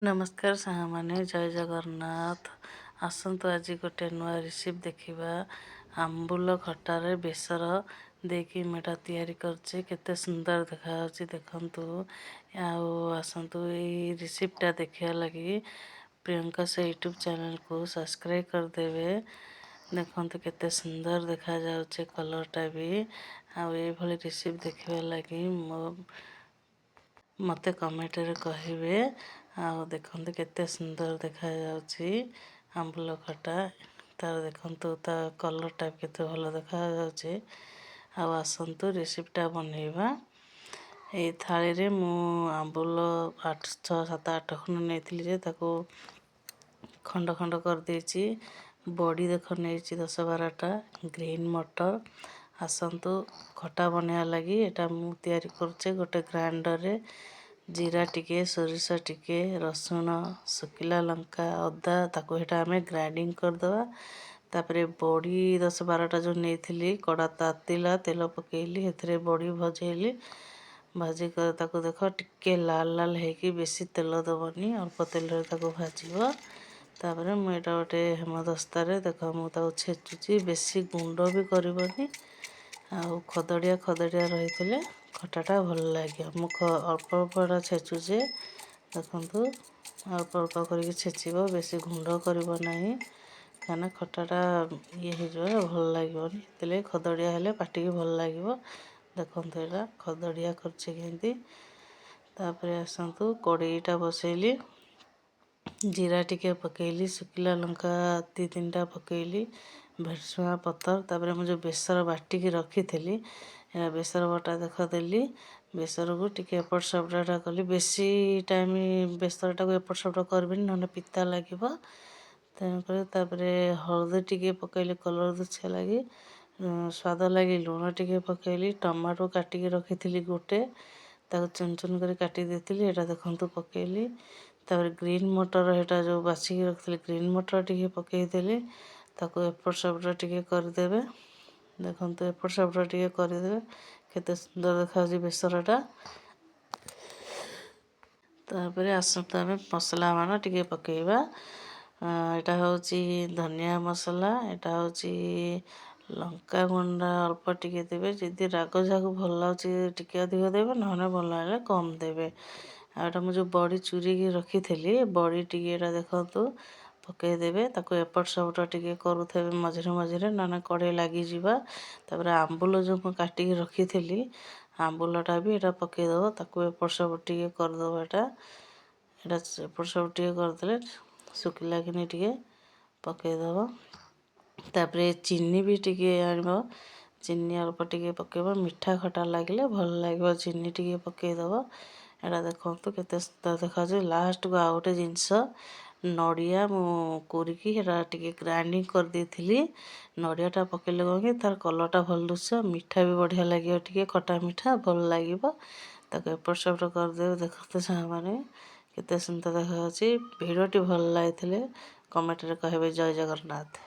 नमस्कार सामाने जय जगन्नाथ। आसतु आज गोटे नुआ रेसिपी देखा। आंबुल खटार बेसर देकी मेटा तैयारी करछे केते सुंदर देखा देखंतु। आसतु ये रेसिपीटा देखा लगी प्रियंका से यूट्यूब चैनल को सब्सक्राइब कर देवे। देखंतु केते सुंदर देखा जाउछे कलरटा भी। ये भली रेसिपी देखा लगी मते कमेंट रे कहिबे। देखंतु केते सुंदर देखा जाउछि आंबुल खटा। तार देखंतु ता कलरटा केते भलो देखा जाउछि। आसंतु रेसिपीटा बनैबा। ए थाली रे मु आंबुल 8 6 7 8 खन नेथिली जे ताको खंड खंड कर देछि। बड़ी देख नेछि 10 12टा ग्रीन मटर। आसंतु खटा बनया लगी एटा मु तैयारी करछे गोटे ग्राइंडर रे जीरा टिके सोरिष टिके रसुण सुखिला लंका अदा ताको हेटा हमें ग्राइंडिंग कर दवा। तापरे बड़ी 10 12टा जो नेथिली कड़ा तातिला तेल पकेइली हेथरे बड़ी भजेइली। भाजी कर ताको देखो टिके लाल लाल हेकी बेसी तेल दबनी अल्प तेल रे ताको भाजिबो। तापरे मु एटा गोटे हेमदस्ता रे देखो मु ताको छेचुची बेसी गुंड भी करबनी। खदड़िया रही खटाटा भल लगे। मु अल्प अल्प छेचुचे देखंतु अल्प अल्प करके छेचिब बेसी गुंड करब नहीं कहना खटाटा ये हो भल लगे तेले खदड़िया हेले पाटिकी भल लगे। देखंतु एटा खदड़िया करछे केंती। तापरे आसंतु कड़ईटा बसैली जीरा टिके पकेइली सुखिला लंका 2-3टा पकेइली भेरसुआ पतर। तापरे मु जो बेसर बाटिकी रखी थी बेसर बटा देख देली। बेसर को टिके एपट सपटा कली बेसी टाइम बेसरटा को एपट सपटा करबिनी नने पिता लागिब। तापरे हळदी टिके पकेइली कलर दुछे लगी स्वाद लगी लूण टिके पकेइली टमाटो काटिकी रखी थी गोटे ताको चुन चुन कर काटी देथिली एटा देखंतु पकेइली। तापर ग्रीन मटर हेटा जो बाछी रखिली ग्रीन मटर टिके पकेइ देली ताको एपट सपटा टिके कर देबे। देखंतु एपट सपटा टिके कर देबे केते सुंदर देखा बेसरटा। तापरे आसंतु आमे मसला मान टिके पकेइबा। एटा होची धनिया मसला एटा होची लंका गुंडा अल्प टिके देबे। जदि राग जाको भल लाउची टिके अधिक देबे नहने भल लागे कम देबे। एटा मु जो बड़ी चूरी की रखी थी बड़ी टिके एटा देखंतु पकेइ देबे ताको एपट सपटा टिके करूथेबे मझिरे मझिरे नने कड़े लागी जिबा। तापर आंबुल जो मु काटिकी रखी थी आंबुलटा भी एटा पकेइ दबो ताको एपट सपट टिके कर दबो। एटा एपट सपट टिके कर देले सुखिला किने टिके पकेइ दबो। तापरे चीनी भी टिके आनिबो चीनी अल्प टिके पकेइबो मिठा खटा लागले भल लागो चीनी टिके पकेइ दबो। एटा देखंतु केते सुंदर देखा लास्ट को आ गोटे जिंस नड़िया मु कोरिकी हेरा टिके ग्राइंडिंग कर देथिली। नड़ियाटा पकेइले कौन कि तार कलरटा भल दुछ मिठा भी बढ़िया लागियो टिके खटा मिठा भल लागिबो। ताको एपट सपट कर देबे देखंतु सामाने केते सुंदर देखा भिडियोटी भल लागिथिले कमेंट रे कहबे जय जगन्नाथ।